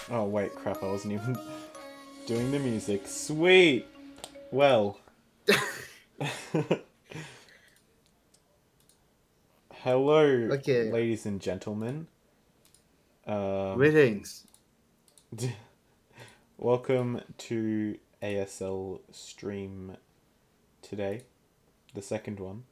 Oh wait, crap! I wasn't even doing the music. Sweet. Well. Hello, Okay, ladies and gentlemen. Um, greetings. welcome to ASL stream today, the second one.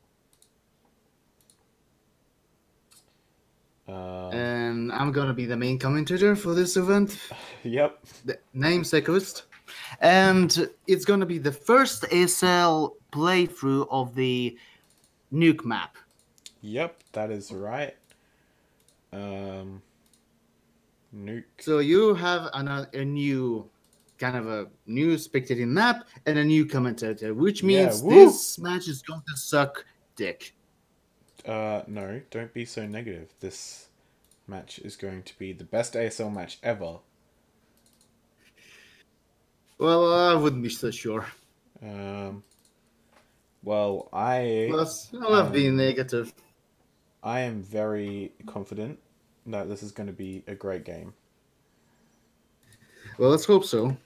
And I'm gonna be the main commentator for this event, Yep. the namesake host. And it's gonna be the first ASL playthrough of the nuke map. Yep, that is right. Um, nuke. So you have a new kind of a new spectating map and a new commentator, which Yeah, means woo! this match is going to suck dick. No, don't be so negative. This match is going to be the best ASL match ever. Well, I wouldn't be so sure. Um, well, I Plus, I love being am negative. I am very confident that this is going to be a great game. Well, let's hope so.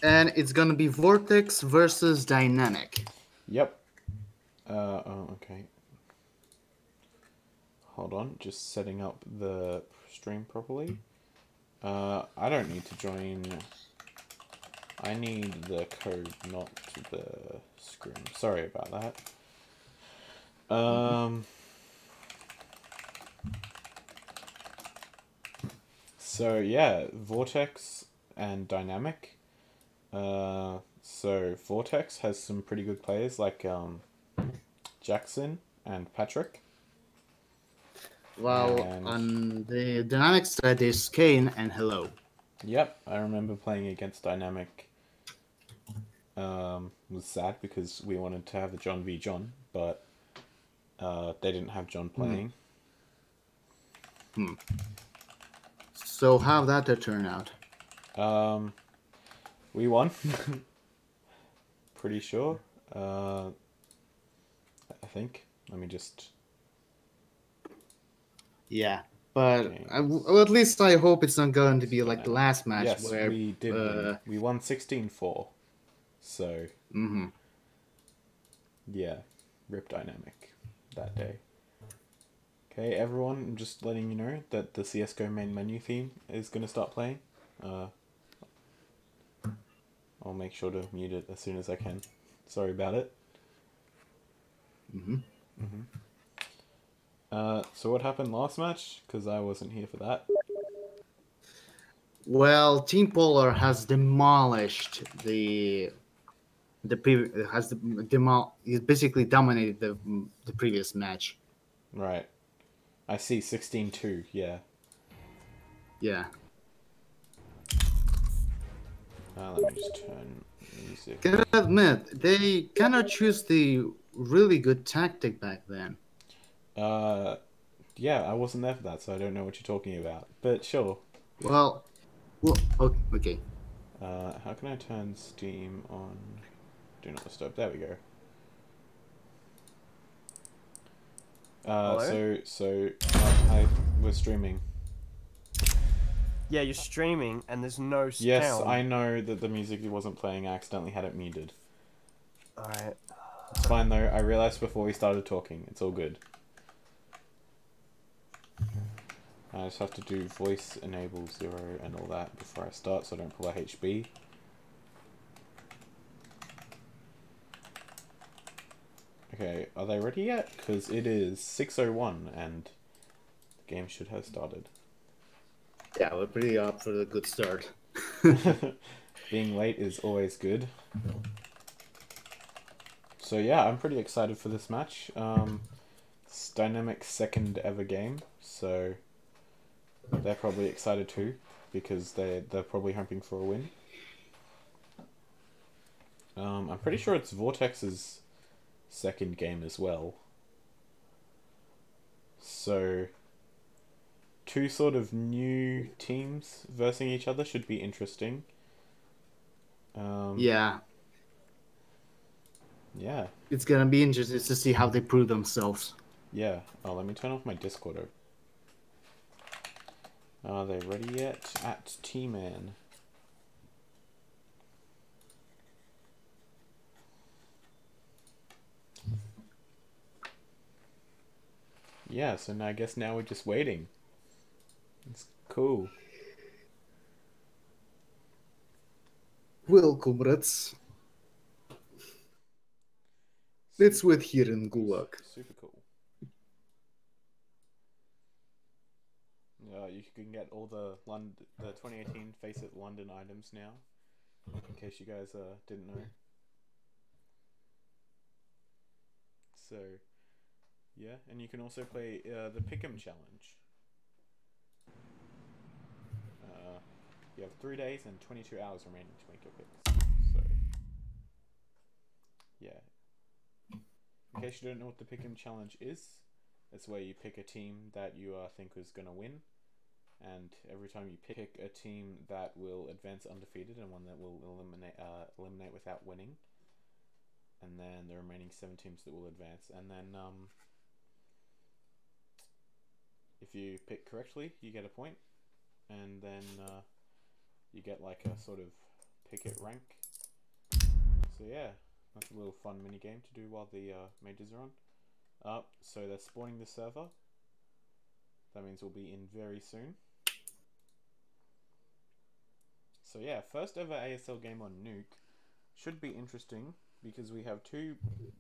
And it's gonna be Vortex versus Dynamik. Yep. Oh, okay. Hold on, just setting up the stream properly. I don't need to join. I need the code, not the screen. Sorry about that. So yeah, Vortex and Dynamik. So Vortex has some pretty good players like Jackson and Patrick. While And on the Dynamic side is Kane and Hello. yep, I remember playing against Dynamik. Was sad because we wanted to have a John v John, but they didn't have John playing. So how that turn out? We won. Pretty sure. I think. Let me just. Yeah, but Okay. well, at least I hope it's not going to be like the last match Yes, where we did win. We won 16-4. So. Yeah, rip Dynamik that day. Okay, everyone, I'm just letting you know that the CSGO main menu theme is going to start playing. I'll make sure to mute it as soon as I can. Sorry about it. So what happened last match? Because I wasn't here for that. well, Team Polar has demolished he basically dominated the previous match. Right. I see 16-2, yeah. Yeah. Let me just turn music. Gotta admit, they cannot choose the really good tactic back then. Yeah, I wasn't there for that, so I don't know what you're talking about. But sure. Well, okay. How can I turn Steam on? Do not disturb. There we go. I was streaming. Yeah, you're streaming and there's no sound. Yes, I know that the music wasn't playing. I accidentally had it muted. Alright. It's fine though. I realized before we started talking. It's all good. I just have to do voice enable 0 and all that before I start so I don't pull a HB. Okay, are they ready yet? Because it is 6:01 and the game should have started. Yeah, we're pretty up for a good start. Being late is always good. So yeah, I'm pretty excited for this match. It's Dynamik's second ever game, so they're probably excited too, because they're probably hoping for a win. I'm pretty sure it's Vortex's second game as well. So two sort of new teams versing each other should be interesting. Yeah. Yeah. It's gonna be interesting to see how they prove themselves. Yeah. Oh, let me turn off my Discord. Are they ready yet? At T-Man. Yeah, so now I guess now we're just waiting. It's cool. Well, comrades, let's wait here in Gulag. Super cool. You can get all the 2018 Face It London items now, in case you guys didn't know. So, yeah, and you can also play the Pick'em Challenge. You have 3 days and 22 hours remaining to make your picks. So, yeah. In case you don't know what the Pick'em Challenge is, it's where you pick a team that you think is going to win. And every time you pick a team that will advance undefeated and one that will eliminate without winning. And then the remaining 7 teams that will advance. And then if you pick correctly, you get a point. And then you get like a sort of pick it rank. So yeah, that's a little fun mini game to do while the majors are on. So they're spawning the server. That means we'll be in very soon. So yeah, first ever ASL game on Nuke. Should be interesting because we have 2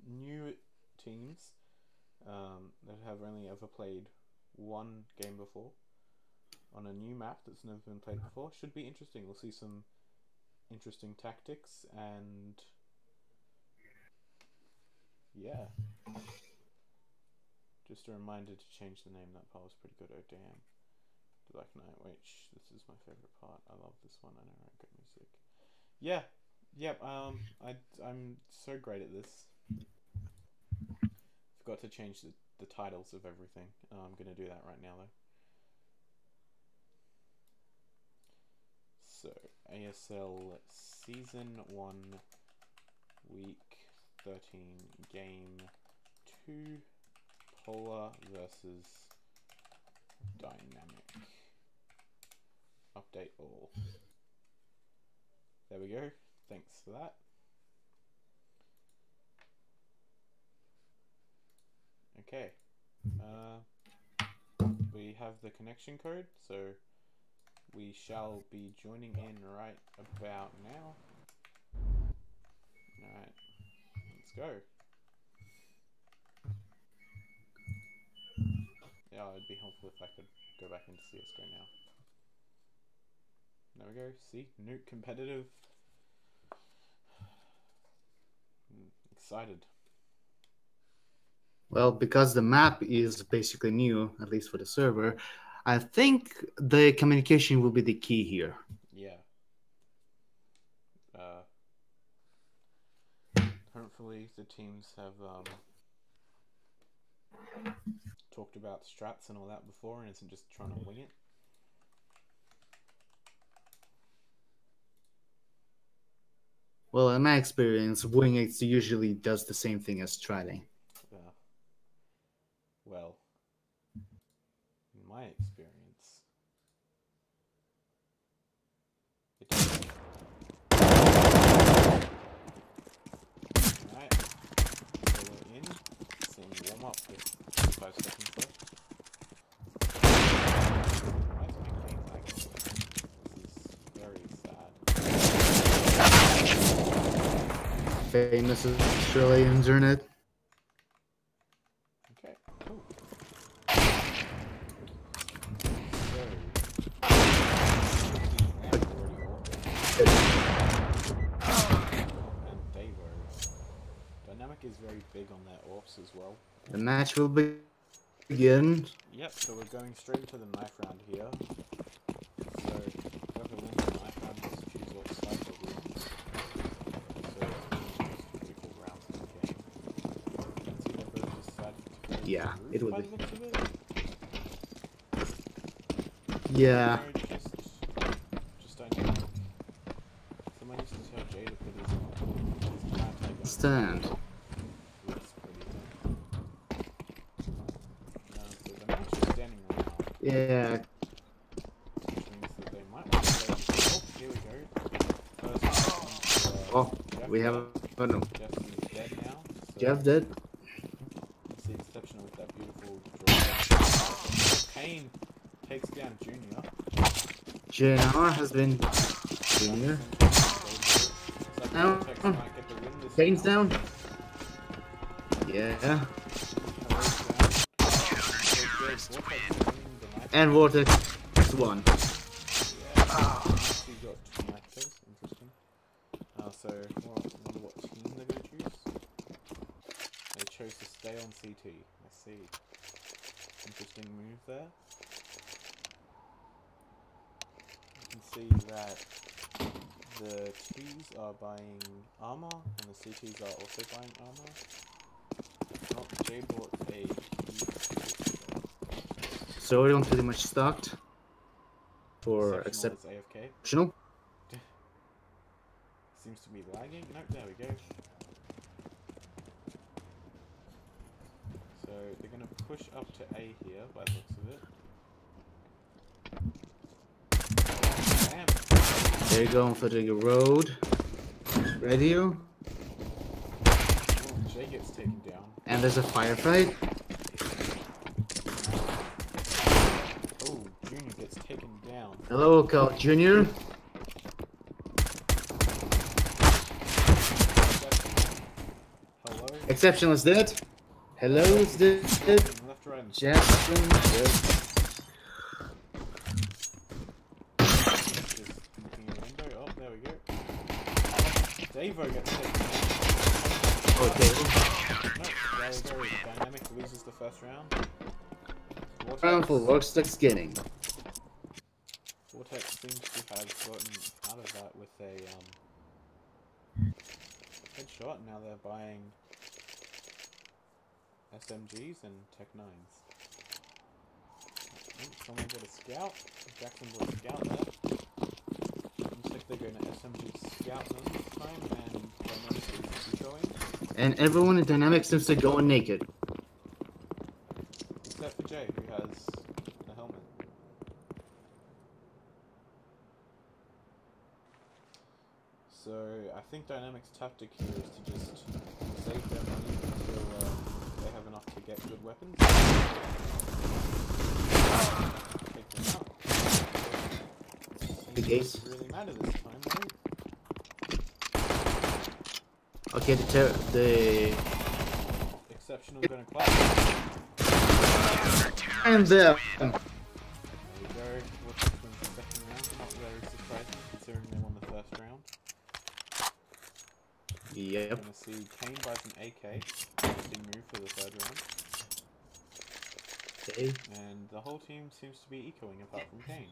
new teams that have only ever played 1 game before on a new map that's never been played before. Should be interesting. We'll see some interesting tactics and yeah. Just a reminder to change the name. That part was pretty good. Oh damn. Black Knight. Wait, this is my favorite part. I love this one. I know, right? Good music. Yeah. Yep. I'm so great at this. Forgot to change the titles of everything. I'm gonna do that right now though. So ASL Season 1, Week 13, Game 2, Polar versus Dynamik. Update all. There we go. Thanks for that. Okay. We have the connection code, so we shall be joining in right about now. Alright. Let's go. Yeah, it'd be helpful if I could go back into CSGO now. There we go. See? Nuke competitive. Excited. Well, because the map is basically new, at least for the server, I think the communication will be the key here. Yeah. Hopefully the teams have talked about strats and all that before and isn't just trying to wing it. Well, in my experience, wing it usually does the same thing as stratting. Well, in my experience, it does. Alright, so we're in, seeing warm up with 5 seconds left. Why is my game lagging? This is very sad. Famous Australian internet. Okay, cool. And Davo. Dynamik is very big on their AWPs as well. The match will begin. Yep, so we're going straight into the knife round here. So, whoever wins the knife round has to choose what side they'll be on. So, it's pretty cool rounds in the game. Let's see if everybody decided to go Yeah, through it will by be. the looks of it. Yeah. No, just Dynamik. Someone used to tell Jay to put his anti-gun. Stand. Looks pretty good. So the match is standing around. Yeah. We have oh no. Jeff is dead now. So Jeff dead. it's the exceptional with that beautiful draw. Kane takes down Junior. JR has been Junior. Now, Vortex might get the win this Kane's round. down. Yeah. And Vortex won. He got 2 matches. Interesting. So, well, I wonder what team they're going to choose. They chose to stay on CT. I see. Interesting move there. You can see that the T's are buying armor, and the CTs are also buying armor. Oh, Jay bought a So everyone pretty much stocked for Exceptional is AFK. exceptional. Seems to be lagging. Nope, there we go. So they're going to push up to A here by the looks of it. Damn. They're going for the road. Radio. Oh, Jay gets taken down. And there's a firefight. Oh, Junior gets taken down. Hello, Carl Jr. Hello? Exceptional is dead. Hello is dead. Left, right, and Jackson dead. just looking in the window. Oh, there we go. Davo gets taken down. Okay. Nope, there we go. Dynamik loses the first round. Round for Vortex skinning. Vortex seems to have gotten out of that with a headshot. Now they're buying SMGs and Tech 9s. Oh, someone got a scout. Jackson bought a scout there. Looks like they're going to SMG scout them this time, and Dynamik is going. And everyone in Dynamik seems to go naked. Except for Jay, who has the helmet. So I think Dynamic's tactic here is to just save their money until they have enough to get good weapons. Take them out. The gates. Doesn't really matter this time, right? Okay, the Exceptional gonna clap. and there. There we go. Vortex wins the second round. Not very surprising considering they won the first round. Yep. Gonna see Kane buys an AK. Interesting move for the third round. Okay. And the whole team seems to be ecoing apart from Kane.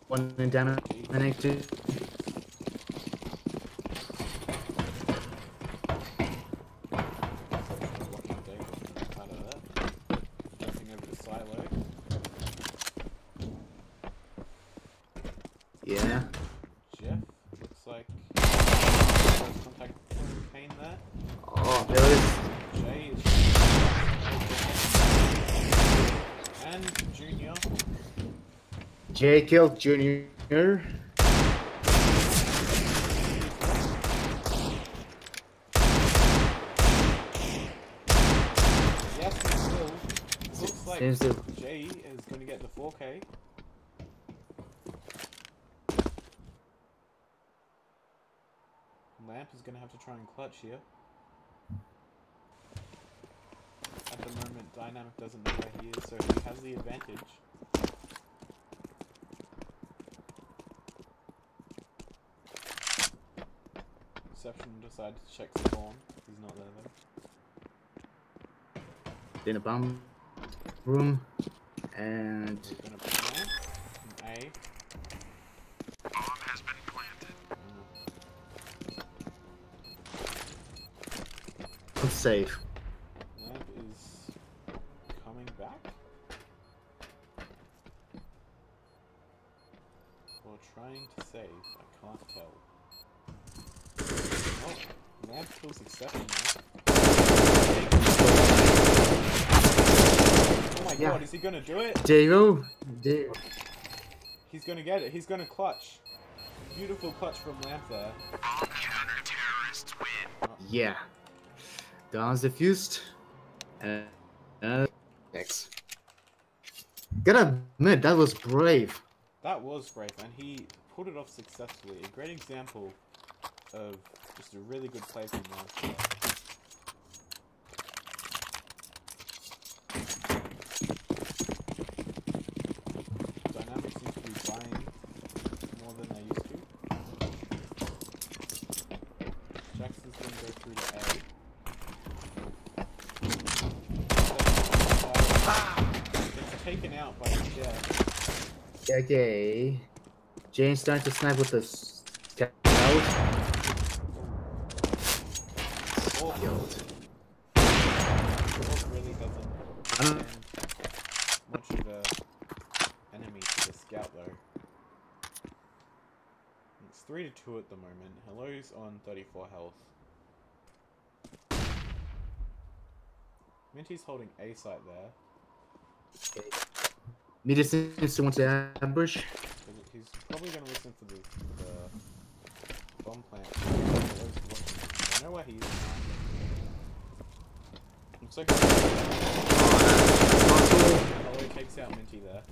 One in Dynamik too. Watching Dave out of that. Jumping over to Silo. Yeah. Jeff looks like first contact from Kane there. Oh, there it is. Jay is and Junior. Jay killed Junior. Yes, but still looks like Seems to. Jay is going to get the 4K. Lamp is going to have to try and clutch here. At the moment, Dynamik doesn't know where he is, so he has the advantage. Exception decided to check spawn. He's not there though. In a bomb room. And He's going to plant an A. Bomb has been planted. it's safe. Lamp is coming back? Or trying to save, I can't tell. Oh, Lamp kills Exception now. Oh my Yeah. god, is he gonna do it? There you go. There. He's gonna get it. He's gonna clutch. Beautiful clutch from Lamp there. Yeah. Guns defused. And X. Gotta admit, that was brave. That was brave, and he pulled it off successfully. A great example of just a really good play from Lamp there. Dynamik seems to be buying more than they used to. Jackson's gonna go through to A. Gets taken out by Jeff. Okay. Jane's starting to snipe with the scout. Killed. Orc really doesn't send much of a enemy to the scout though. It's 3-2 at the moment. Hello's on 34 health. Minty's holding A site there. Okay. Media seems to want to ambush. He's probably going to listen for the bomb plant. I know where he is. Looks like Hello takes out Minty there.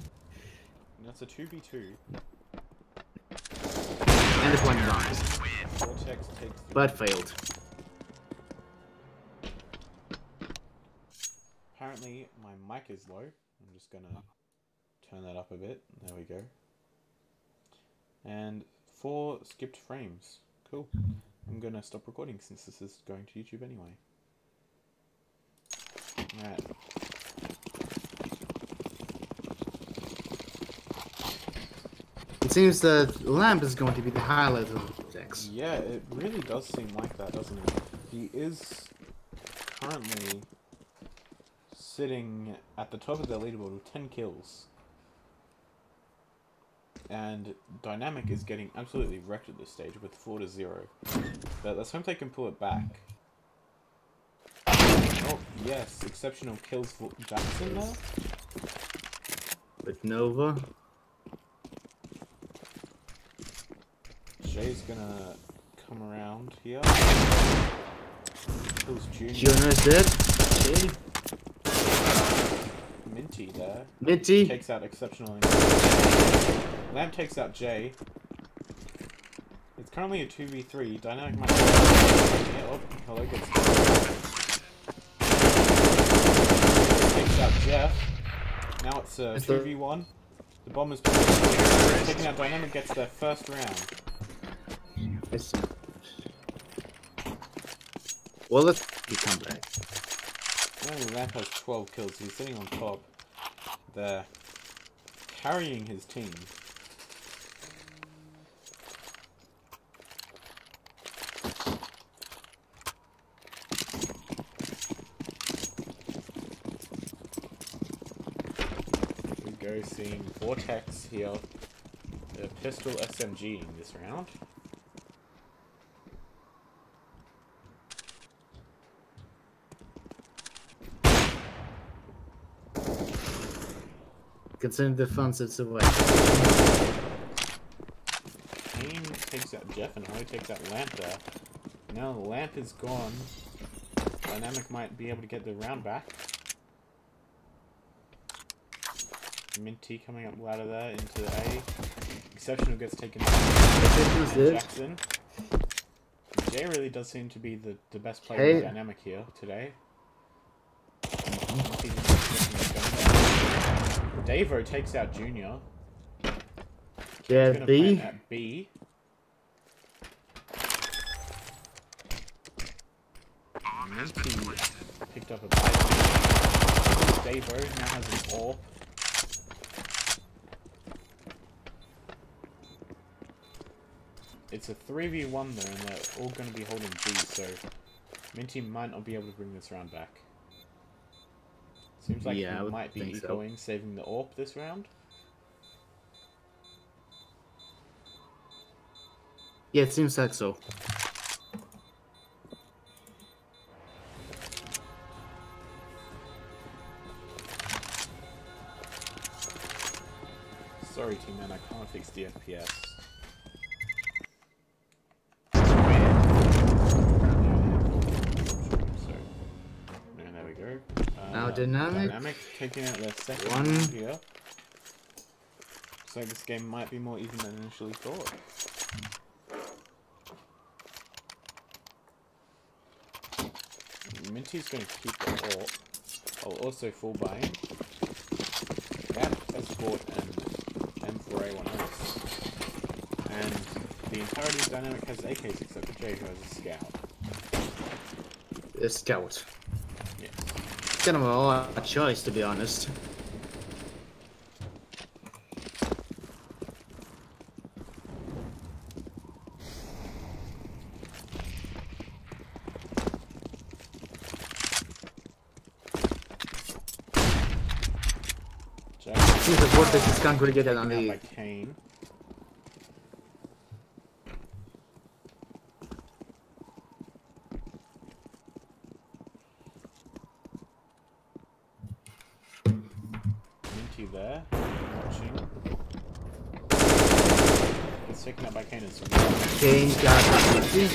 And that's a 2v2. And this one dies. Vortex takes But failed. Apparently my mic is low. I'm just gonna turn that up a bit. There we go. And 4 skipped frames. Cool. I'm gonna stop recording since this is going to YouTube anyway. Alright. It seems that Lamp is going to be the highlight of the Vortex. Yeah, it really does seem like that, doesn't it? He is currently sitting at the top of the leaderboard with 10 kills. And Dynamik is getting absolutely wrecked at this stage with 4-0. But let's hope they can pull it back. Oh, yes, exceptional kills for Jackson there. With Nova. Jay's gonna come around here. Kills Junior. Junior is dead. Okay. Minty there. Minty. Takes out exceptional. Lamp takes out Jay. It's currently a 2v3. Dynamik might. Yeah, oh, hello, gets. Takes out Jeff. Now it's a 2v1. The bomber's taking out Dynamik, gets their first round. Well, let's come back. Only Lamp has 12 kills. He's sitting on top. They're carrying his team. We go seeing Vortex here. A pistol SMG in this round. Considering the funds it's away. Kane takes out Jeff and Holly takes out Lamp there. Now the Lamp is gone. Dynamik might be able to get the round back. Minty coming up ladder there into A. Exceptional gets taken out. Jackson. Jay really does seem to be the best player in Dynamik here today. Davo takes out Junior. Yeah, B. At B. Minty picked up a bite. Davo now has an AWP. It's a 3v1 though, and they're all going to be holding B, so Minty might not be able to bring this round back. Seems like he might be ecoing, saving the AWP this round. Yeah, it seems like so. Sorry, team man, I can't 60 FPS. And there we go. Now Dynamik. Dynamik taking out their second One. round here. So this game might be more even than initially thought. Minty's going to keep the AWP. I'll also full buying. That has bought an M4A1S. And the entirety of Dynamik has AKs except for Jay, who has a scout. The scout. Yes. Kind of a odd choice, to be honest. Seems the Vortex is congregated on By the... Kane. Minty there, watching. It's taken out by Kane as well. Kane got Minty.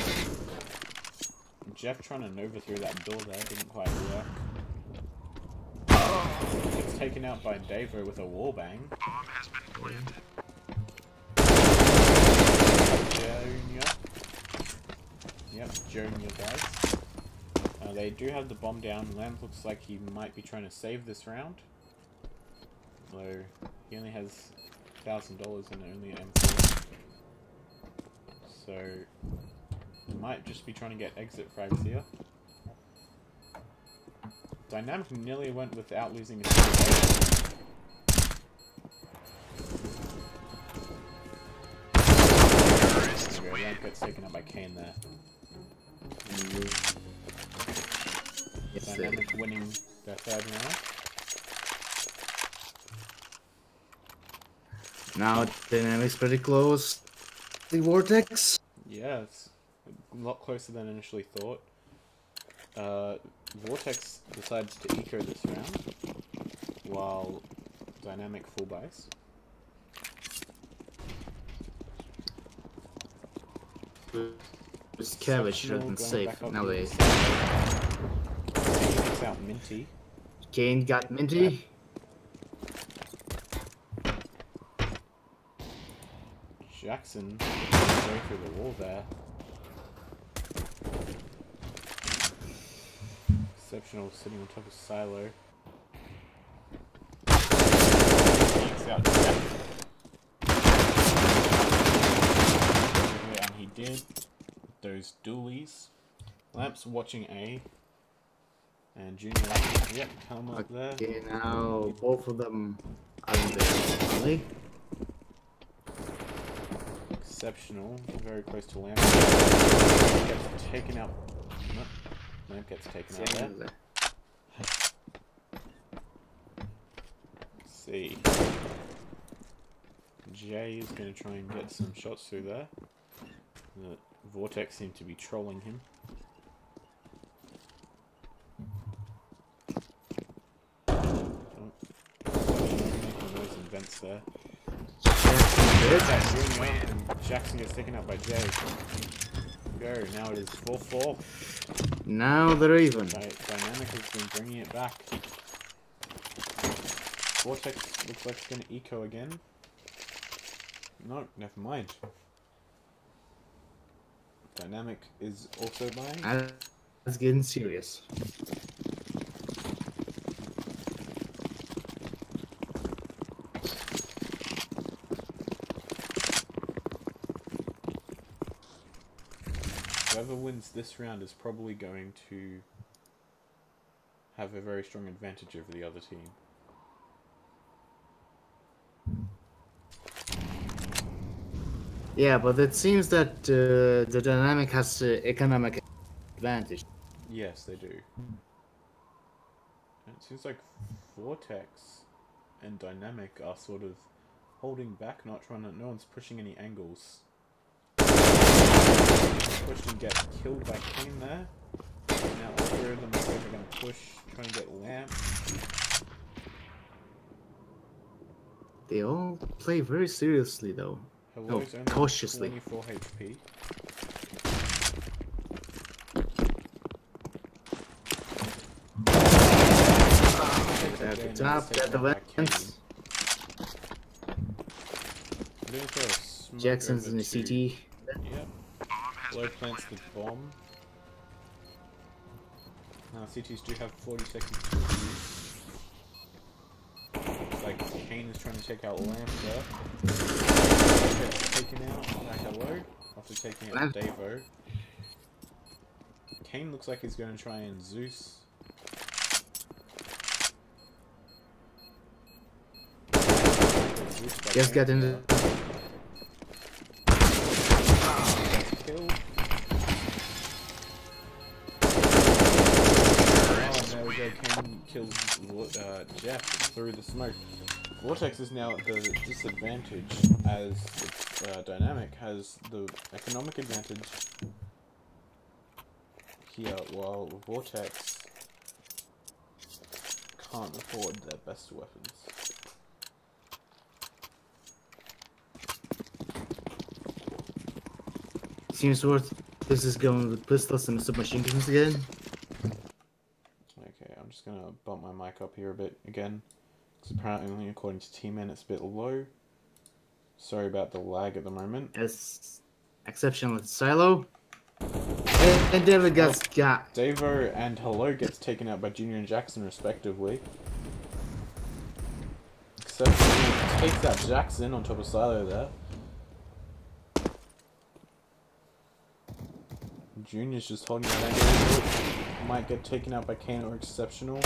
Jeff trying to Nova through that door there, didn't quite work. It's taken out by Davo with a wallbang. Junior. Yep, Junior guys. They do have the bomb down. Lamb looks like he might be trying to save this round. Although he only has $1,000 and only an M4. So he might just be trying to get exit frags here. Dynamik nearly went without losing a single. Lamp gets taken up by Kane there. Yes, Dynamik winning their third round. Now Dynamik's pretty close. The Vortex. Yeah, it's a lot closer than initially thought. Vortex decides to eco this round, while Dynamik full buys. Scavenge shouldn't safe nowadays. Takes out Minty. Kane got Minty. Jackson going through the wall there. Exceptional sitting on top of Silo. Takes out Jack. And he did. Those dualies. Lamp's watching A. And Junior, yep, helmet up there. Okay, now both of them are in the alley. Exceptional, very close to Lamp. Gets taken out. No, Lamp gets taken out there. Let's see. Jay is going to try and get some shots through there. The Vortex seem to be trolling him. Making noise and vents there. And Jackson gets taken out by Jay. Go, now it is 4-4. Now they're even. Dynamik has been bringing it back. Vortex looks like it's going to eco again. No, never mind. Dynamik is also buying. It's getting serious. Whoever wins this round is probably going to have a very strong advantage over the other team. Yeah, but it seems that the Dynamik has economic advantage. Yes, they do. And it seems like Vortex and Dynamik are sort of holding back, not trying to. No one's pushing any angles. Push and get killed by Kane there. Now all three of them looks like they're going to push, trying to get Lamp. They all play very seriously, though. Hello's only cautiously. 24 HP. Good job, get the wins. Jackson's in the CT. Yep. Low plants the bomb. Now CTs do have 40 seconds to use. Looks like Kane is trying to take out Lamp there. Gets taken out by Hello after taking out Davo. Kane looks like he's going to try and Zeus. Just get in the... Kill. There we go, Kane kills Jeff through the smoke. Vortex is now at the disadvantage as Dynamik has the economic advantage here, while Vortex can't afford their best weapons. Seems worth this is going with pistols and submachine guns again. Okay, I'm just gonna bump my mic up here a bit again, because apparently according to T-Man it's a bit low. Sorry about the lag at the moment. As exception with Silo. And David got Davo and Hello gets taken out by Junior and Jackson respectively. Exception takes out Jackson on top of Silo there. Junior's just holding the might get taken out by Kane or Exceptional.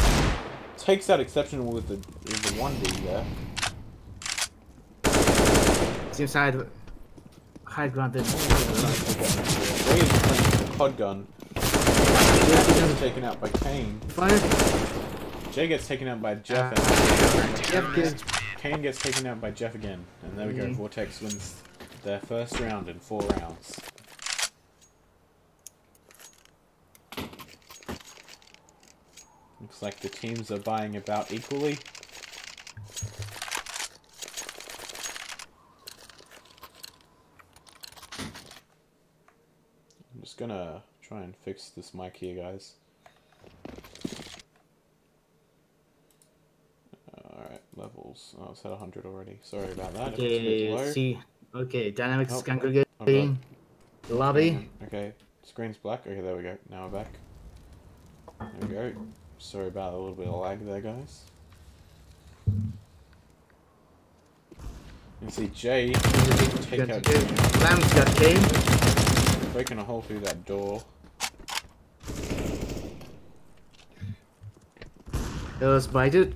Takes out Exceptional with the 1D there. Seems high ground. Jay is playing the Cod Gun. Jay gets taken out by Kane. Fire. Jay gets taken out by Jeff. Kane gets taken out by Jeff again. And there we go. Vortex wins their first round in 4 rounds. Looks like the teams are buying about equally. I'm just gonna try and fix this mic here, guys. Alright, levels. Oh, it's at 100 already. Sorry about that. Okay, see. Okay, Dynamik's congregating. The lobby. Okay, screen's black. Okay, there we go. Now we're back. There we go. Sorry about a little bit of lag there, guys. You can see Jay take out Lamb's got Kane. breaking a hole through that door. Let's bite it.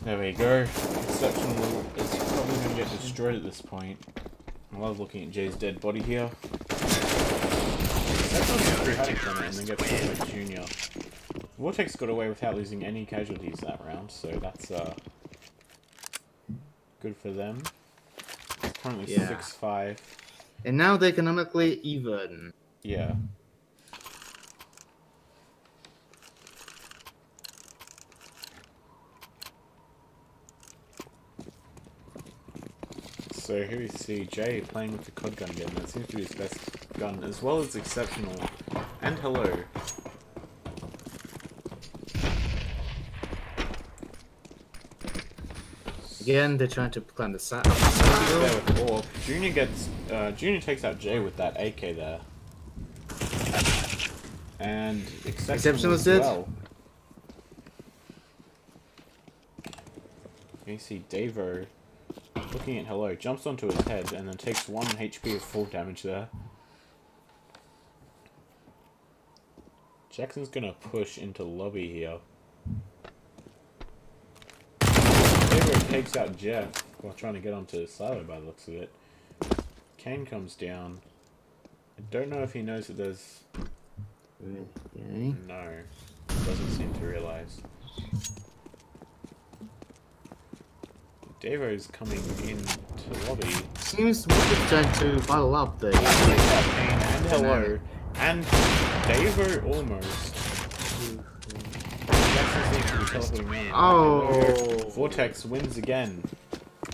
There we go. Exceptional is probably going to get destroyed at this point. I love looking at Jay's dead body here. Exceptional gets 3 hits on it and then gets killed by Junior. Vortex got away without losing any casualties that round, so that's good for them. It's currently 6-5. And now they're economically even. Yeah. So here we see Jay playing with the Cod Gun again. That seems to be his best gun, as well as Exceptional and Hello. Again, they're trying to climb the side. Junior takes out Jay with that AK there, and Exceptional as well. You see Davo looking at Hello, jumps onto his head, and then takes 1 HP of full damage there. Jackson's gonna push into lobby here. Takes out Jeff while trying to get onto Silo by the looks of it. Kane comes down. I don't know if he knows that there's... Okay. No. Doesn't seem to realise. Davo's coming into lobby. Seems we're trying to bottle up the... Kane and Hello. And Davo almost. Oh! Vortex wins again.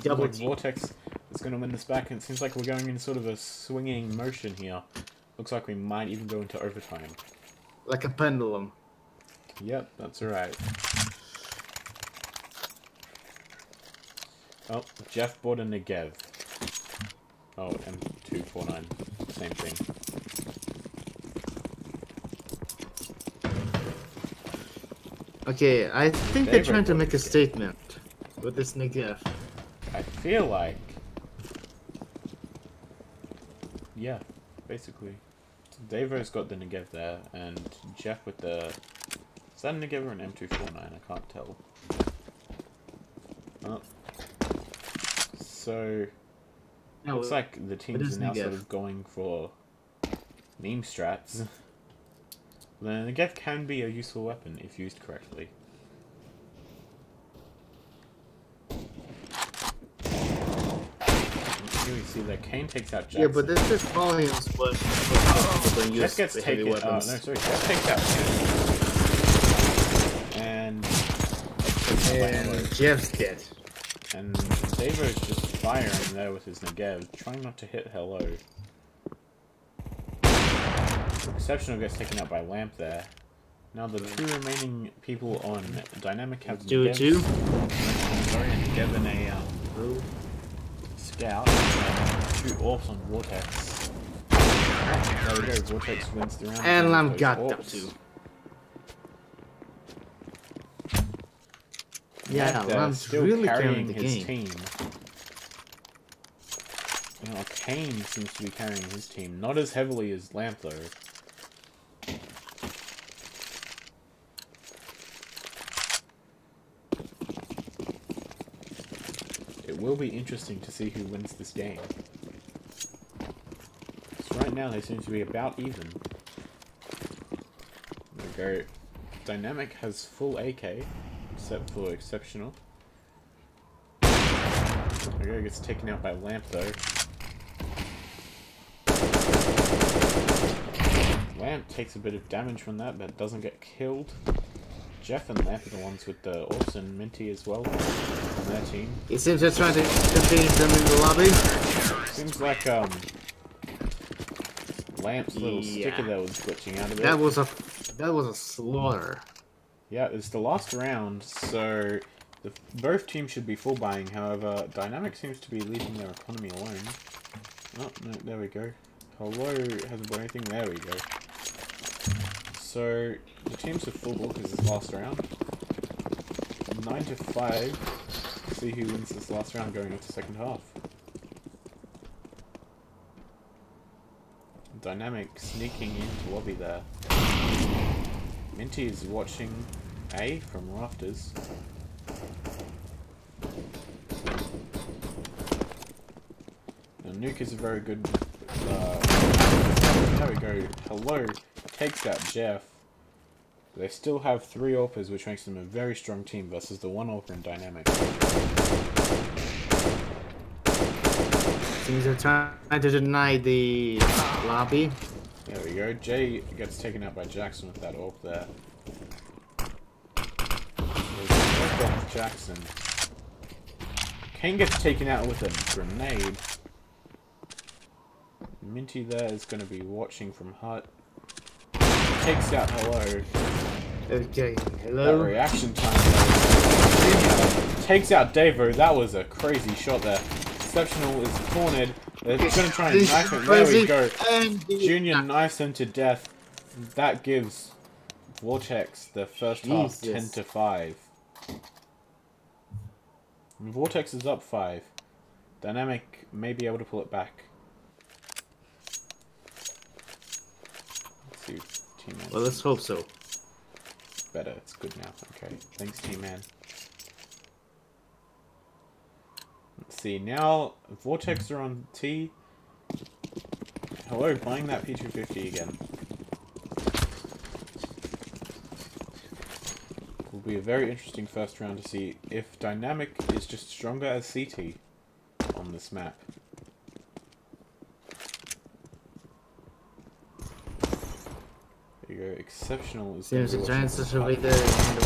seems like team. Vortex is going to win this back, and it seems like we're going in sort of a swinging motion here. Looks like we might even go into overtime. Like a pendulum. Yep, that's right. Oh, Jeff bought a Negev. Oh, M249. Same thing. Okay, I think they're trying to make a statement with this Negev. I feel like... Yeah, basically. Davo's got the Negev there, and Jeff with the... Is that a Negev or an M249? I can't tell. Oh. So... No, looks like the teams are now sort of going for meme strats. The Negev can be a useful weapon if used correctly. Here we see that Kane takes out Jackson. Yeah, but this is volumes what Jeff gets taken out. No, sorry, Jeff takes out Kane. And Jeff's dead. And Davo's just firing there with his Negev, trying not to hit Hello. Exceptional gets taken out by Lamp there. Now the two remaining people on Dynamik have Negevs. Sorry, a Negev and a Scout. And 2 Orps on Vortex. There we go, Vortex wins the round. And Lamp got them too. Yeah, Lamp's still really carrying carrying the his game. team. You know, Kane seems to be carrying his team. Not as heavily as Lamp, though. It will be interesting to see who wins this game. So right now, they seem to be about even. There we go. Dynamik has full AK, except for Exceptional. There we go, gets taken out by Lamp, though. Lamp takes a bit of damage from that, but doesn't get killed. Jeff and Lamp are the ones with the Orps and Minty as well on their team. It seems they're trying to contain them in the lobby. Seems like Lamp's little sticker there was glitching out of it. That was a slaughter. Yeah, it's the last round, so both teams should be full buying. However, Dynamik seems to be leaving their economy alone. Oh no, there we go. Hello hasn't bought anything. There we go. So the teams are full because it's last round. 9 to 5. See who wins this last round going into the second half. Dynamik sneaking into lobby there. Minty is watching A from rafters. Now Nuke is a very good. There we go. Hello takes out Jeff. They still have 3 AWPers, which makes them a very strong team versus the 1 AWPer in Dynamik. Seems they're trying to deny the lobby. There we go. Jay gets taken out by Jackson with that AWP there. There's Jackson. Kane gets taken out with a grenade. Minty there is going to be watching from Hut. Takes out Hello. Okay, hello. That reaction time takes out Davo. That was a crazy shot there. Exceptional is cornered. They're going to try and knife him. There we go. Junior knifes him to death. That gives Vortex the first half 10 to 5. And Vortex is up 5. Dynamik may be able to pull it back. Let's see. Team Man. Well, let's hope so. Better. It's good now. Okay. Thanks, Team Man. Let's see. Now, Vortex are on T. Hello, buying that P250 again. Will be a very interesting first round to see if Dynamik is just stronger as CT on this map. There you go. Exceptional is Seems the chances will be there in the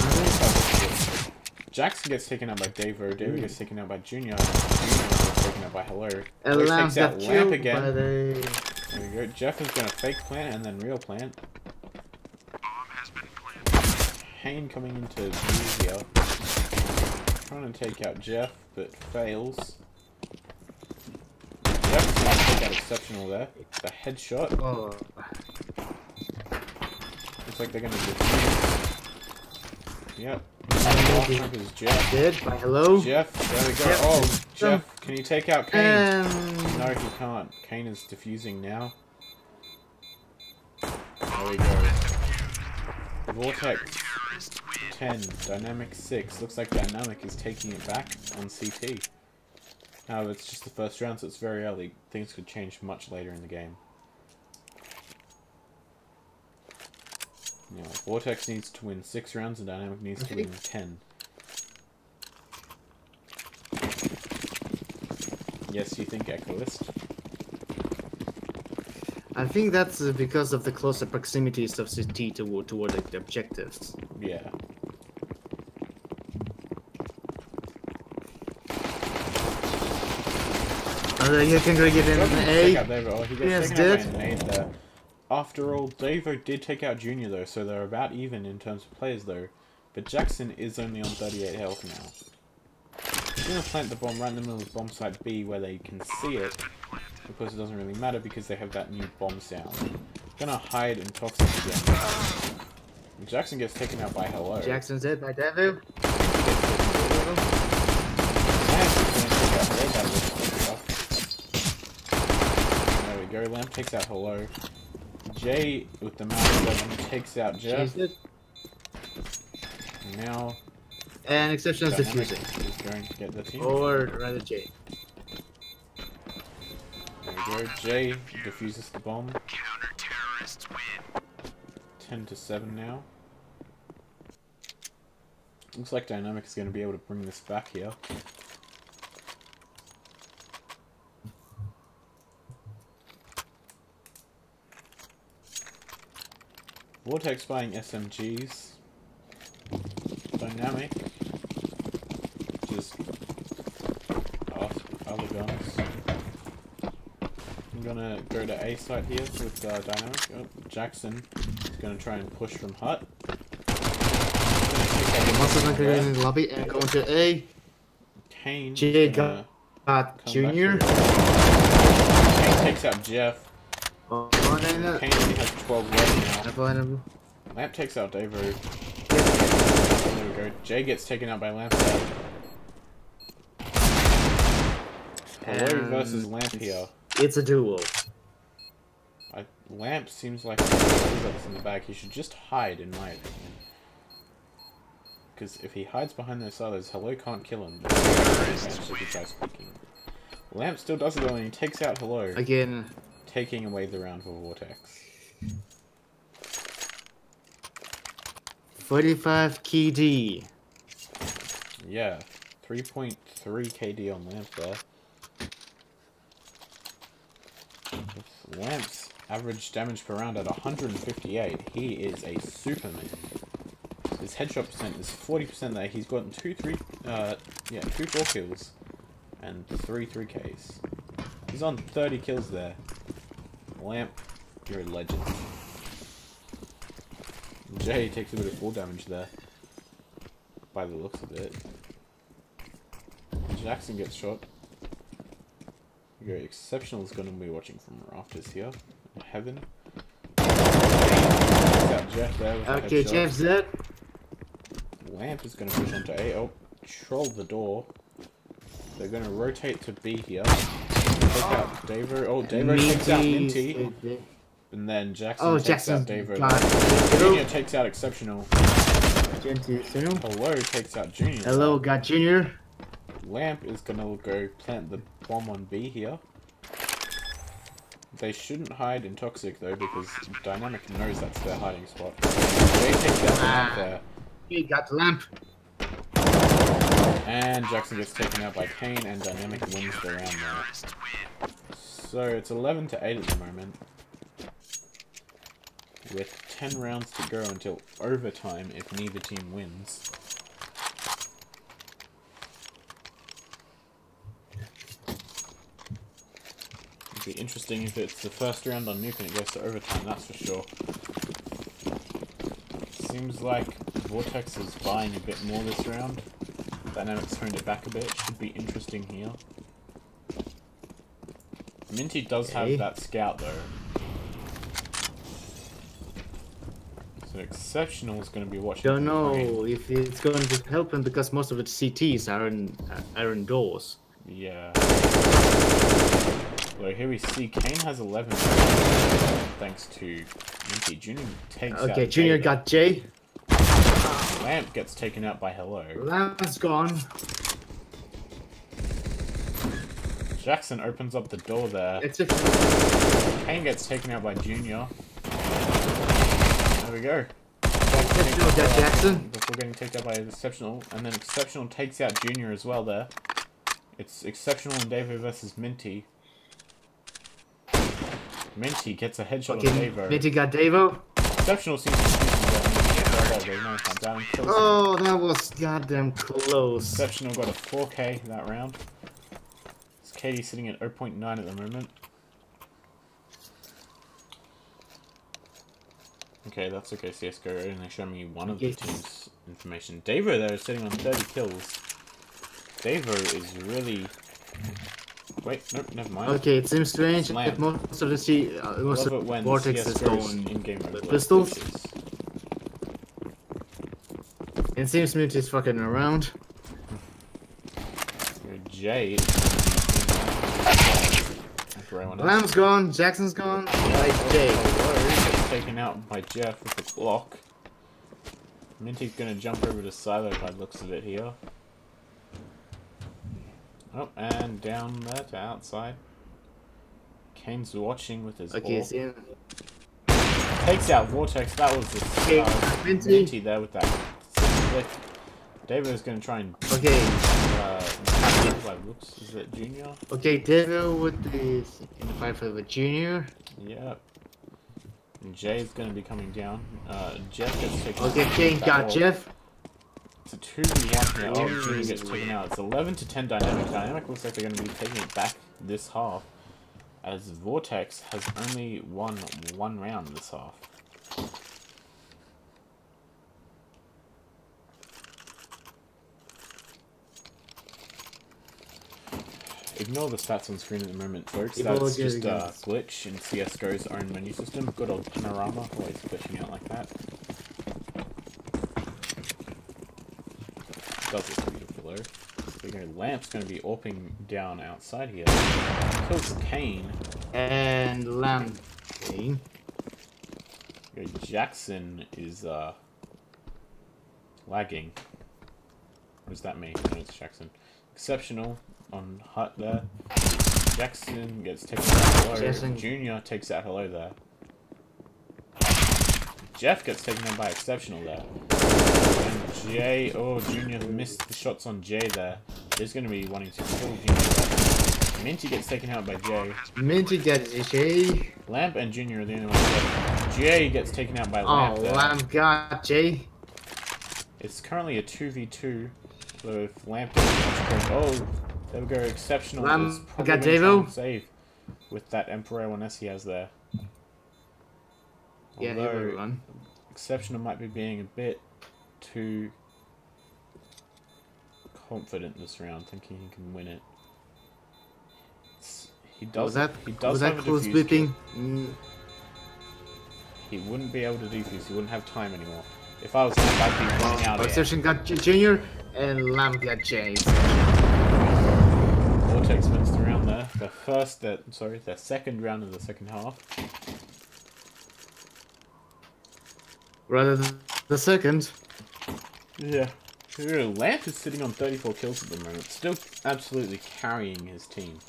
Jackson gets taken out by Davo. Davo gets taken out by Junior. Junior gets taken out by Hello. Hello takes out Lamp again. There we go. Jeff is gonna fake plant and then real plant. Hayne coming into view here. Trying to take out Jeff, but fails. Jeff's gonna take out Exceptional there. The headshot. Oh. Looks like they're gonna defuse. Yep. Last jump is Jeff. Dead by Hello. Jeff, there we go. Yep. Oh, Jeff, can you take out Kane? No, And... he can't. Kane is defusing now. There we go. Vortex 10, Dynamik 6. Looks like Dynamik is taking it back on CT. However, it's just the first round, so it's very early. Things could change much later in the game. You know, Vortex needs to win 6 rounds and Dynamik needs to win 10. Yes, you think Echoist? I think that's because of the closer proximities of CT toward the objectives. Yeah. You can go get in an A. Oh, he gets Yes, taken out did. by an A there. After all, Davo did take out Junior though, so they're about even in terms of players though. But Jackson is only on 38 health now. He's gonna plant the bomb right in the middle of bomb site B where they can see it. Of course, it doesn't really matter because they have that new bomb sound. Gonna hide in Toxic again. Jackson gets taken out by Hello. Jackson's dead by Devu. There we go. Lamp takes out Hello. Jay with the mouse 7 takes out Jeff. Now. And Exceptional is Dynamik defusing. is going to get the team. Or rather J. There we go. Jay defuses the bomb. 10 to 7 now. Looks like Dynamik is going to be able to bring this back here. Vortex buying SMGs. Dynamik just other guns. I'm gonna go to A site here with Dynamik. Oh, Jackson is gonna try and push from hut. Most of them can go in the lobby and go into A. Kane. J got Junior. Kane takes out Jeff. Oh, Kane only has 12 left now. Lamp takes out Davo. There we go. Jay gets taken out by Lamp. Hello versus Lamp here. It's a duel. Lamp seems like he's got this in the bag. He should just hide, in my opinion. Because if he hides behind those others, Hello can't kill him. Lamp still does it though, and he takes out Hello. Again. Taking away the round for Vortex. 45 KD. Yeah, 3.3 KD on Lamp there. With Lamp's average damage per round at 158, he is a Superman. His headshot percent is 40% there. He's gotten 2 4 kills and 3 3Ks. He's on 30 kills there. Lamp, you're a legend. Jay takes a bit of full damage there, by the looks of it. Jackson gets shot. Very Exceptional is going to be watching from rafters here. Heaven. Jeff there with Okay, Jeff's dead. Lamp is going to push onto A. Oh, trolled the door. They're going to rotate to B here. Take out Davo. Oh, Davo takes out Minty. And then Jackson takes out Davo. Junior takes out Exceptional. Hello takes out Junior. Hello got Junior. Lamp is going to go plant the bomb on B here. They shouldn't hide in Toxic though, because Dynamik knows that's their hiding spot. They take out Lamp there. He got Lamp. And Jackson gets taken out by Kane, and Dynamik wins the round there. So it's 11 to 8 at the moment, with 10 rounds to go until overtime if neither team wins. Be interesting if it's the first round on Nuke and it goes to overtime, that's for sure. Seems like Vortex is buying a bit more this round. Dynamik's toned it back a bit. Should be interesting here. Minty does have that scout though. So Exceptional is going to be watching. Don't know if it's going to help him because most of the CTs are indoors. Yeah. Well, here we see Kane has 11 thanks to Minty. Junior takes out Okay, Junior Jada. got J. Lamp gets taken out by Hello. Lamp's gone. Jackson opens up the door there. Exceptional. Kane gets taken out by Junior. There we go. Exceptional got Jackson. Before getting taken out by Exceptional. And then Exceptional takes out Junior as well there. It's Exceptional and Davo versus Minty. Minty gets a headshot on Davo. Minty got Davo. Exceptional seems to be down. Oh, that was goddamn close. Exceptional got a 4K that round. It's KD sitting at 0.9 at the moment. Okay, that's okay, CSGO. Only show me one of the team's information. Davo, though, is sitting on 30 kills. Davo is really... Wait, nope, never mind. Okay, it seems strange that most of the Vortex is going with pistols. It seems Minty is fucking around. Jay. Lamb's gone, Jackson's gone. Nice Jay. Taken out by Jeff with a block. Minty's gonna jump over to Silo by the looks of it here. Oh, and down there to outside. Kane's watching with his AWP. Takes out Vortex. That was the Minty there with that flick. Davo's gonna try and whoops, is it Junior? Okay, Davo with the in the fight for the Junior. Yep. And Jay's gonna be coming down. Jeff gets taken out. Okay, Kane got Jeff. It's a 2v1 here. Oh, Junior gets taken out. It's 11 to 10 Dynamik. Dynamik looks like they're going to be taking it back this half, as Vortex has only won one round this half. Ignore the stats on screen at the moment, folks. That's just a glitch in CSGO's own menu system. Good old panorama, always glitching out like that. Does look beautiful though. There we go. Lamp's going to be AWPing down outside here. Kills Kane. And Lamp. Kane. Jackson is lagging. What does that mean? No, it's Jackson. Exceptional on Hut there. Jackson gets taken out Hello. Junior takes out Hello there. Jeff gets taken out by Exceptional there. And Jay, oh, Junior missed the shots on Jay there. He's going to be wanting to kill Junior there. Minty gets taken out by Jay. Minty gets Jay. Lamp and Junior are the only ones left. Jay gets taken out by Lamp there. Lamp got Jay. It's currently a 2v2. So if Lamp doesn't oh, there we go. Exceptional. Lamp got Davo. Save with that Emperor 1S he has there. Yeah, everyone. Exceptional might be being a bit too confident this round, thinking he can win it. He does. He does have a defuse kit. He wouldn't be able to defuse. He wouldn't have time anymore. If I was him, I'd be running out. Exception got Junior and Lamp got Jay. Vortex wins the round there. The second round of the second half. Rather than the second. Yeah. Lamp is sitting on 34 kills at the moment. Still absolutely carrying his team.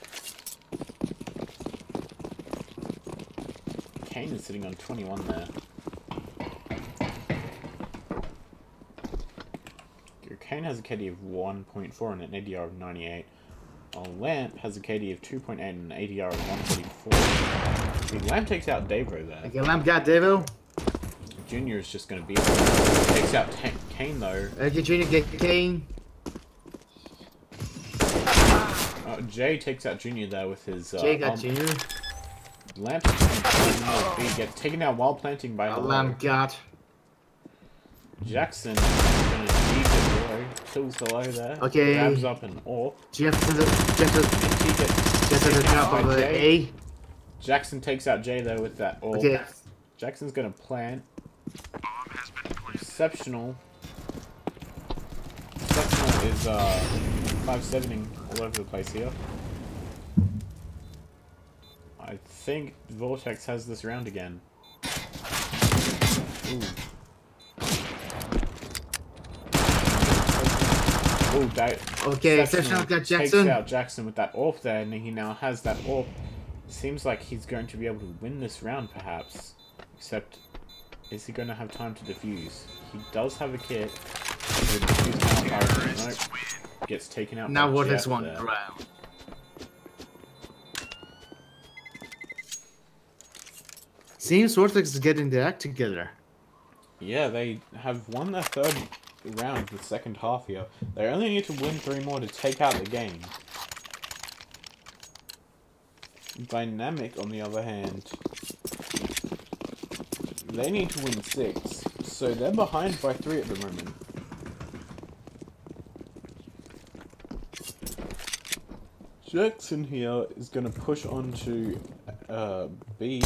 Kane is sitting on 21 there. Kane has a KD of 1.4 and an ADR of 98. Lamp has a KD of 2.8 and an ADR of 134. Lamp takes out Davo there. Okay, Lamp got Davo. Junior is just going to be takes out Kane though. Okay, Junior get Kane. Jay takes out Junior there with his Jay got Junior. Lamp gets taken out while planting by Lamb got. Jackson is gonna deep it below, kills below there, Okay. grabs up an AWP. Jeff to the top of the A. Jackson takes out J though with that AWP. Okay. Jackson's gonna plant. Exceptional. Exceptional is 5-7ing all over the place here. I think Vortex has this round again. Ooh. Ooh, that Okay, Exceptional got Jackson. Takes out Jackson with that AWP there, and he now has that AWP. Seems like he's going to be able to win this round, perhaps. Except, is he going to have time to defuse? He does have a kit. Nope. Gets taken out. Now by Vortex Jeff won there. the round. Seems Vortex is getting their act together. Yeah, they have won their third round of the second half here. They only need to win 3 more to take out the game. Dynamik, on the other hand, they need to win 6, so they're behind by 3 at the moment. Jackson here is going to push on to B.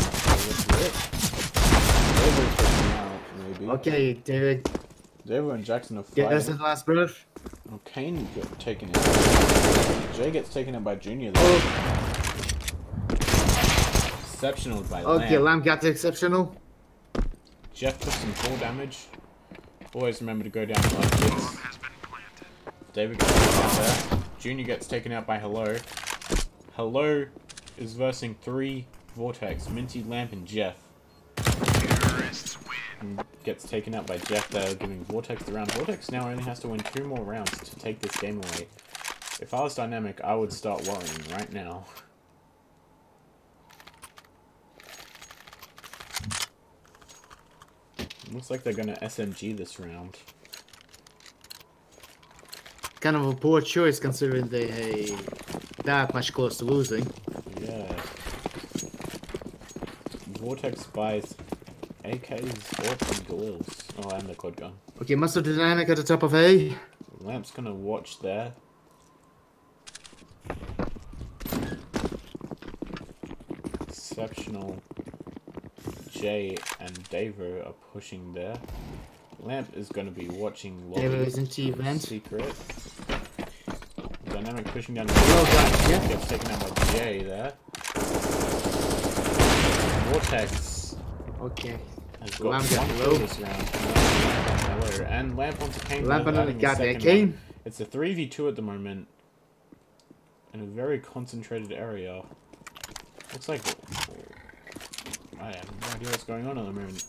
Maybe. Okay, David. Devo and Jackson are Get fighting. us the last breath. Oh, Kane got taken out. Jay gets taken out by Junior. Oh. Exceptional by Okay, Lamb. Lamb got the exceptional. Jeff took some full damage. Always remember to go down to like this. David gets taken out there. Junior gets taken out by Hello. Hello is versing 3 Vortex, Minty, Lamp, and Jeff. And gets taken out by Jeff there, giving Vortex the round. Vortex now only has to win 2 more rounds to take this game away. If I was Dynamik, I would start worrying right now. Looks like they're gonna SMG this round. Kind of a poor choice considering they that much close to losing. Yeah. Vortex buys AKs, or and Galils. Oh, and the quad gun. Okay, Master Dynamic at the top of A. Lamp's gonna watch there. Exceptional. Jay and Davo are pushing there. Lamp is going to be watching Davo is into event. Secret. Dynamik pushing down the road. Gets taken out by Jay there. Vortex. Okay. Has got Lamp one got kill low. this round. And Lamp onto Kane. Lamp got a Kane. It's a 3v2 at the moment. In a very concentrated area. Looks like... I have no idea what's going on at the moment.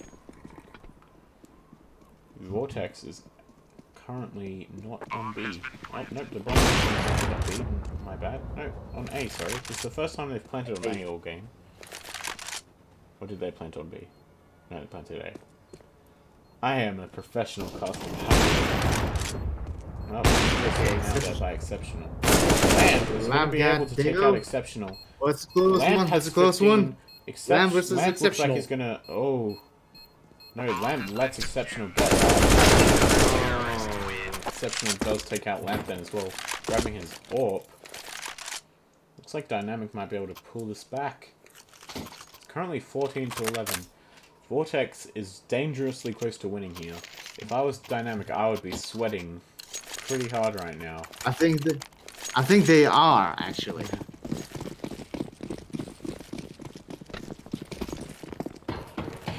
Vortex is currently not on B. Oh, nope, the bomb is on B. My bad. No, on A, sorry. It's the first time they've planted on A all game. Or did they plant on B? No, they planted A. I am a professional caster. Well, now they're by Exceptional. Lamp is going to be able to take out Exceptional. What's close Lamp one? has It's a close 15. one. Lamp versus Lamp Exceptional. looks like he's gonna. Oh. No, Lamp lets Exceptional get out. Exceptional does take out Lamp then as well, grabbing his AWP. Looks like Dynamik might be able to pull this back. It's currently 14-11. Vortex is dangerously close to winning here. If I was Dynamik, I would be sweating pretty hard right now. I think they are actually.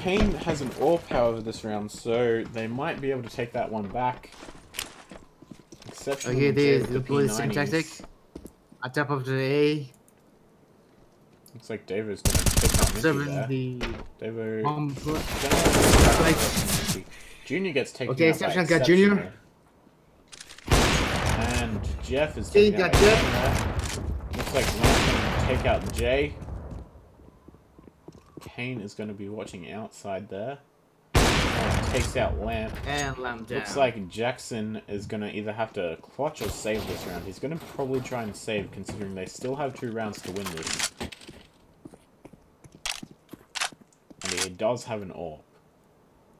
Kane has an AWP however this round, so they might be able to take that one back. Exceptional. Okay, they the deploy the same tactic. At top of the A. Looks like Davo's going to pick up Minty there. Davo. Junior gets taken out by Exceptional got Junior. And Jeff is taking out Jeff. Looks like Lamp's going to take out Jay. Kane is going to be watching outside there. Takes out Lamp. And Lamp down. Looks like Jackson is going to either have to clutch or save this round. He's going to probably try and save, considering they still have 2 rounds to win this. does have an AWP.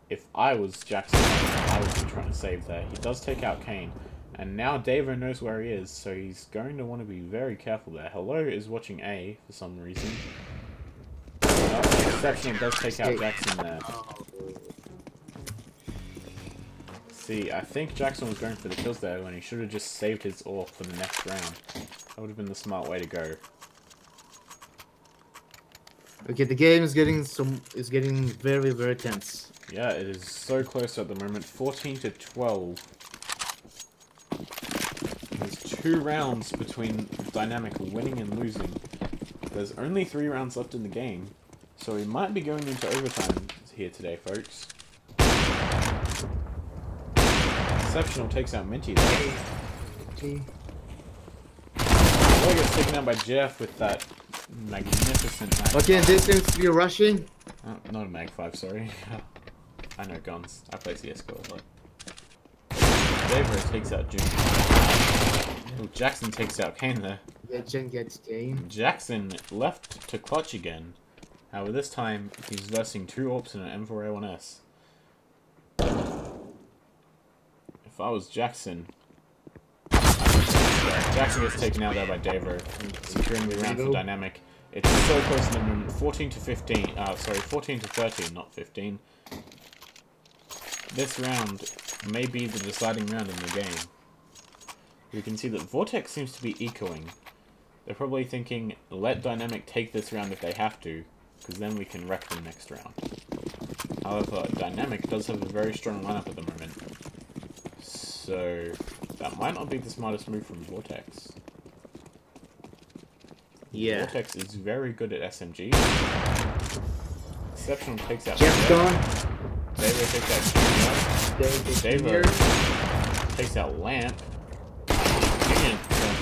If I was Jackson, I would be trying to save there. He does take out Kane. And now Davo knows where he is, so he's going to want to be very careful there. Hello is watching A for some reason. Exceptional does take out Jackson there. See, I think Jackson was going for the kills there when he should have just saved his AWP for the next round. That would have been the smart way to go. Okay, the game is getting very, very tense. Yeah, it is so close at the moment. 14 to 12. There's 2 rounds between Dynamik winning and losing. There's only 3 rounds left in the game, so we might be going into overtime here today, folks. Exceptional takes out Minty there. Boy gets taken out by Jeff with that magnificent mag. Okay, and this seems to be rushing. Oh, not a mag 5, sorry. I know guns. I play CSGO a lot. David takes out June. Oh, Jackson takes out Kane there. Yeah, Jen gets Kane. Jackson left to clutch again. However, this time he's versing 2 AWPs and an M4A1S. If I was Jackson, Jackson gets taken out there by Davo, securing the round for Dynamik. It's so close in the moment. 14 to 15. Sorry, 14 to 13, not 15. This round may be the deciding round in the game. We can see that Vortex seems to be ecoing. They're probably thinking, let Dynamik take this round if they have to, because then we can wreck them next round. However, Dynamik does have a very strong lineup at the moment. So, that might not be the smartest move from Vortex. Yeah. Vortex is very good at SMG. Exceptional takes out Jeff's gone. Davo takes out Davo takes out Lamp.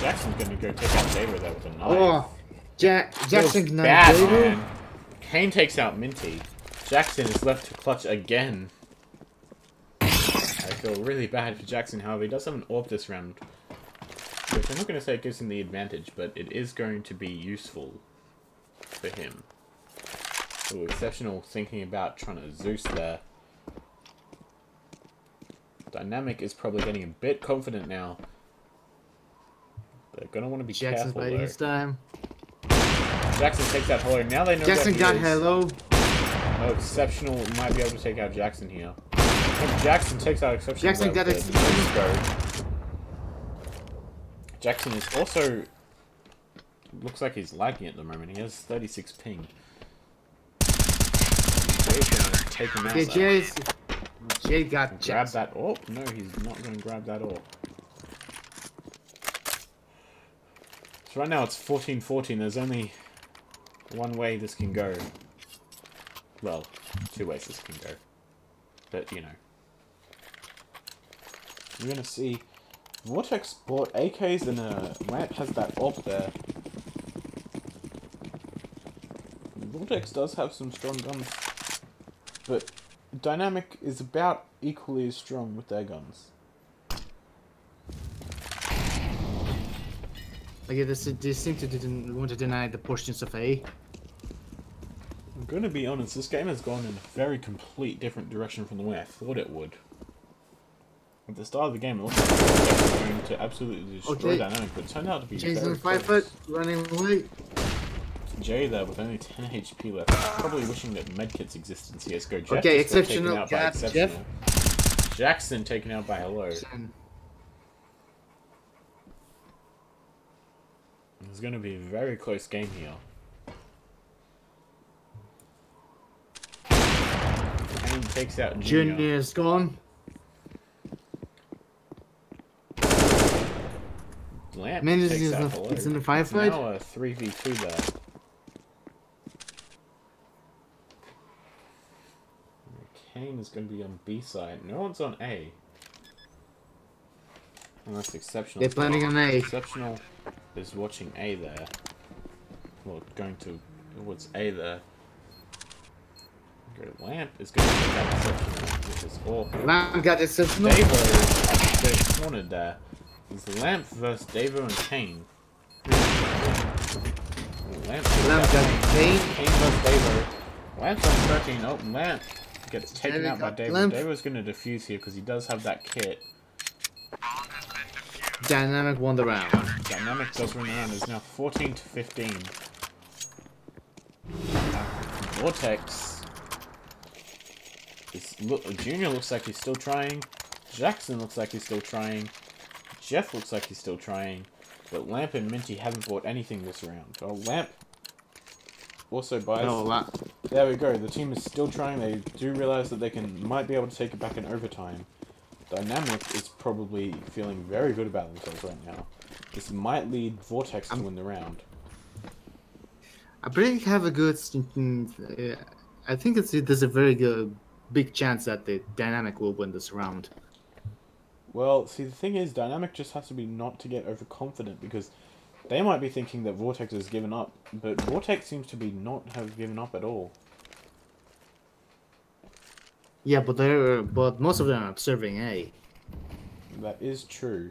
Jackson's gonna go take out Davo there with a knife. Oh, Jackson bad, Davo. man. Kane takes out Minty. Jackson is left to clutch again. I feel really bad for Jackson, however, he does have an AWP this round. Which I'm not going to say it gives him the advantage, but it is going to be useful for him. Ooh, Exceptional thinking about trying to Zeus there. Dynamik is probably getting a bit confident now. They're going to want to be Jackson's careful, biting his time. Jackson takes out Hello. Now they know Jackson where he got is. Hello. Oh, Exceptional might be able to take out Jackson here. And Jackson takes out Exceptional. Jackson got it. Jackson is also... looks like he's lagging at the moment. He has 36 ping. Jay's gonna take him out. Okay, Jay got Grab Jackson. that AWP? No, he's not going to grab that AWP. So right now it's 14-14. There's only one way this can go. Well, 2 ways this can go. But, you know. You're going to see... Vortex bought AKs and Lamp has that AWP there. Vortex does have some strong guns. But Dynamik is about equally as strong with their guns. Okay, they seem to want to deny the portions of A. I'm going to be honest, this game has gone in a very complete different direction from the way I thought it would. At the start of the game, it looked like it was going to absolutely destroy Dynamik, but it turned out to be Jay's very in 5 close. foot, running away. Jay there with only 10 HP left, probably wishing that medkits exist in CSGO. Jeff Okay, just got Exceptional taken out by got Exceptional. Jeff. Jackson taken out by Hello. It's going to be a very close game here. Kane takes out Junior. Junior's gone. Lamp Mendes takes is out in Hello. it's in the firefight. Now a 3v2 there. Kane is going to be on B side. No one's on A. Unless Exceptional. They're planning on A. Exceptional is watching A there. Well, going towards A there. Lamp is going to take out Exceptional, which is awful. Lamp got Exceptional. Davo is getting cornered there. It's Lamp versus Davo and Kane. Lamp Lamp got Kane. Kane versus Davo. Lamp's on 13. Oh, Lamp gets taken out by David. Lamp. David's going to defuse here because he does have that kit. Dynamik won the round. Dynamik does win the round. It's now 14 to 15. Vortex. Junior looks like he's still trying. Jackson looks like he's still trying. Jeff looks like he's still trying. But Lamp and Minty haven't bought anything this round. Oh, Lamp also buys. No, There we go. The team is still trying. They do realize that they might be able to take it back in overtime. Dynamik is probably feeling very good about themselves right now. This might lead Vortex to win the round. I pretty have a good. I think there's a very good big chance that the Dynamik will win this round. Well, see, the thing is, Dynamik just has to be not to get overconfident because they might be thinking that Vortex has given up, but Vortex seems to be not have given up at all. Yeah, but most of them are observing A. That is true.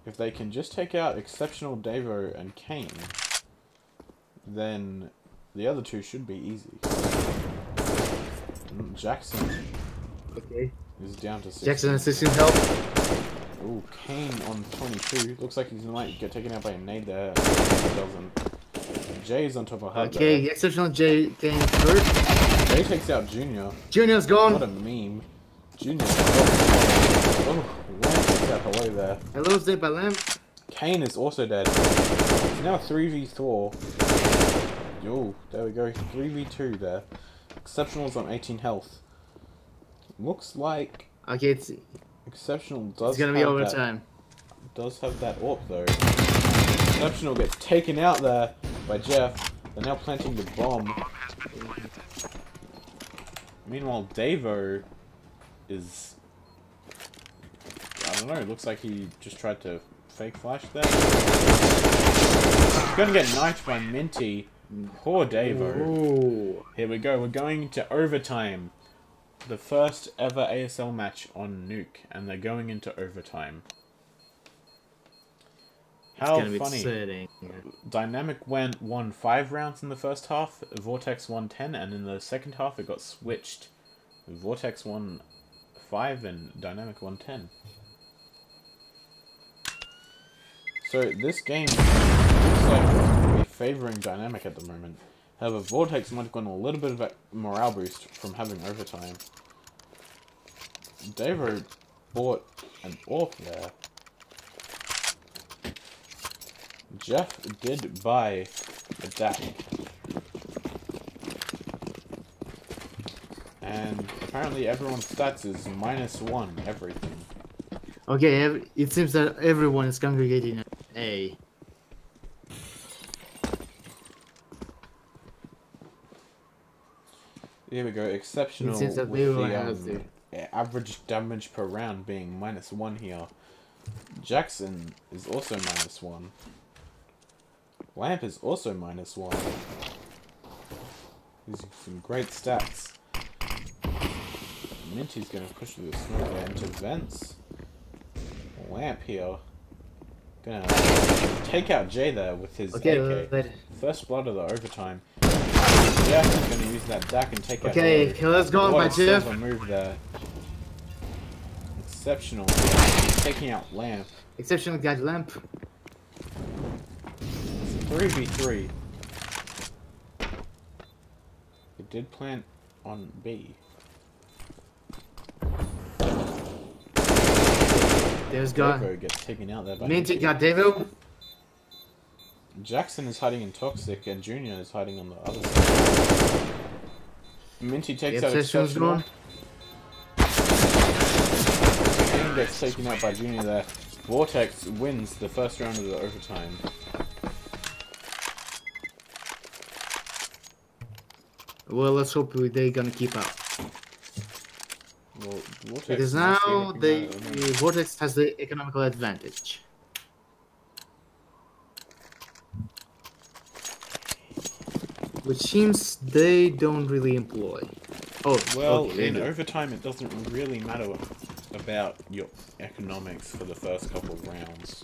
If they can just take out Exceptional, Davo, and Kane, then the other two should be easy. Jackson is down to 16. Jackson assisting help. Ooh, Kane on 22. Looks like he's gonna get taken out by a nade there. He doesn't. Jay's on top of her. Okay, Exceptional Jay getting hurt. Jay takes out Junior. Junior's gone. What a meme. Junior. Oh, Lamp takes out hello there. Hello's dead by Lamp. Kane is also dead. It's now 3v4. Yo, there we go. 3v2 there. Exceptional's on 18 health. Looks like Okay, it's Exceptional does gonna be have overtime. does have that AWP though. Exceptional gets taken out there by Jeff. They're now planting the bomb. Meanwhile, Davo is... I don't know, it looks like he just tried to fake flash there. He's gonna get knifed by Minty. Poor Davo. Ooh. Here we go, we're going to overtime. The first ever ASL match on Nuke, and they're going into overtime. How It's gonna be funny. exciting. Dynamik won 5 rounds in the first half, Vortex won 10, and in the second half it got switched. Vortex won 5 and Dynamik won 10. So this game looks like to be favouring Dynamik at the moment. However, Vortex might have gotten a little bit of a morale boost from having overtime. Davo bought an AWP there. Jeff did buy a DAC. And apparently everyone's stats is -1 everything. Okay, it seems that everyone is congregating at A. Here we go, exceptional It seems that with everyone the has it. average damage per round being -1 here. Jackson is also -1. Lamp is also -1. These are some great stats. Minty's going to push through the smoke there into vents. Lamp here. Gonna take out Jay there with his AK. First blood of the overtime. Jeff is going to use that DAC and take out Okay, killer's gone by Jeff. What a move there. Exceptional. Taking out Lamp. Exceptional got Lamp. 3v3. It did plant on B. There's got Davo gets taken out there by Minty got Davo. Jackson is hiding in Toxic and Junior is hiding on the other side. Minty takes out Exceptional. Kane gets taken out by Junior there. Vortex wins the first round of the overtime. Well, let's hope they're gonna keep up. Well, Vortex Because is now the Vortex has the economical advantage. Which seems they don't really employ. Oh, well, okay, in overtime it doesn't really matter about your economics for the first couple of rounds.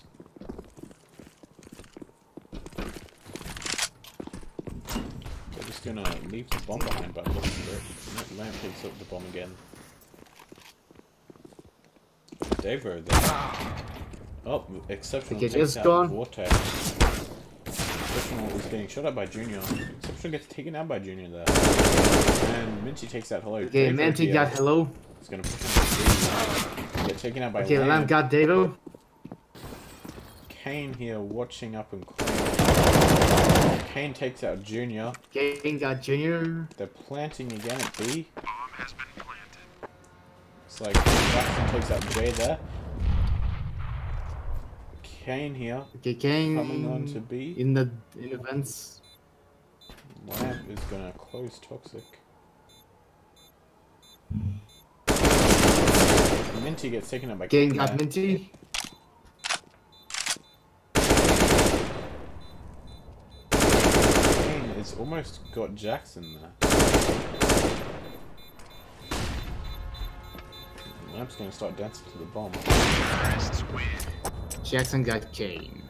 just gonna leave the bomb behind by looking for it. Lamp picks up the bomb again. Devo there. Oh, Exceptional Okay, takes just out gone. Vortex. Exceptional is getting shot at by Junior. Exceptional gets taken out by Junior there. And Minty takes out Hello. Okay, Devo Minty here got hello. is gonna push him to get taken out by Okay, Lamp. Lamp got Devo. Kane here watching up and clean. Kane takes out Junior. Kane got Junior. They're planting again at B. It's like Jackson takes out J there. Kane here. Okay, Kane Coming on to B. in the vents. Lamp is gonna close Toxic. Minty gets taken out by Kane Kane got there. Minty. Kane has almost got Jackson there. Lamp's gonna start dancing to the bomb. Jackson got Kane.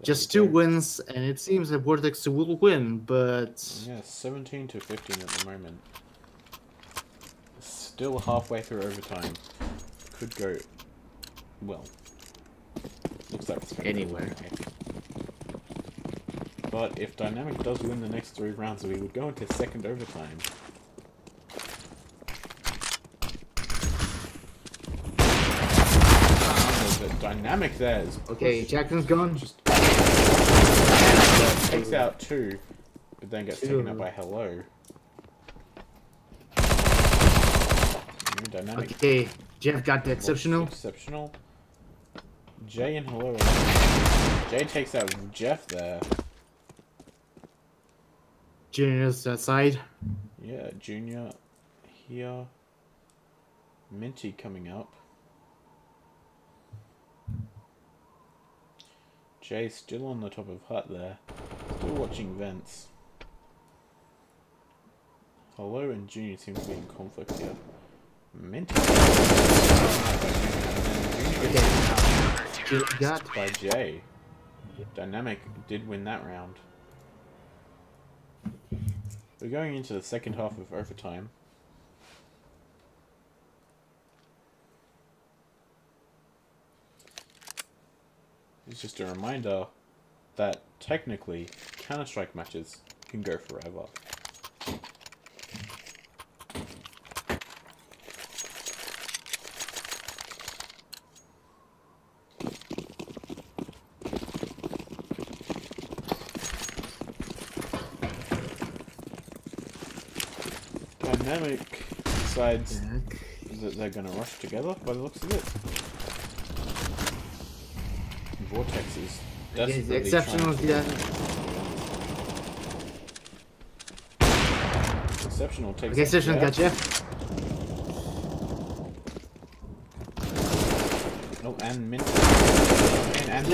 Just 2 wins, and it seems that Vortex will win, but Yeah, 17 to 15 at the moment. Still halfway through overtime. Could go, well, looks like it's going Anywhere. But if Dynamik does win the next 3 rounds, we would go into second overtime. The Dynamik there is okay, pushed, Jackson's gone. just takes out 2, but then gets taken out by Hello. Dynamik. Okay, Jeff got the exceptional. Exceptional. Jay and Hello. Jay takes out Jeff there. Junior's that side. Yeah, Junior here. Minty coming up. Jay still on the top of hut there. Still watching vents. Hello and Junior seem to be in conflict here. Minty. Junior got. By Jay. Dynamik did win that round. We're going into the second half of overtime. It's just a reminder that technically Counter-Strike matches can go forever. Dynamik decides that they're going to rush together by the looks of it. Vortex is desperately Exceptional, trying to- yeah. Exceptional takes Okay, Exceptional got Jeff. Jeff. Oh, and Minty. And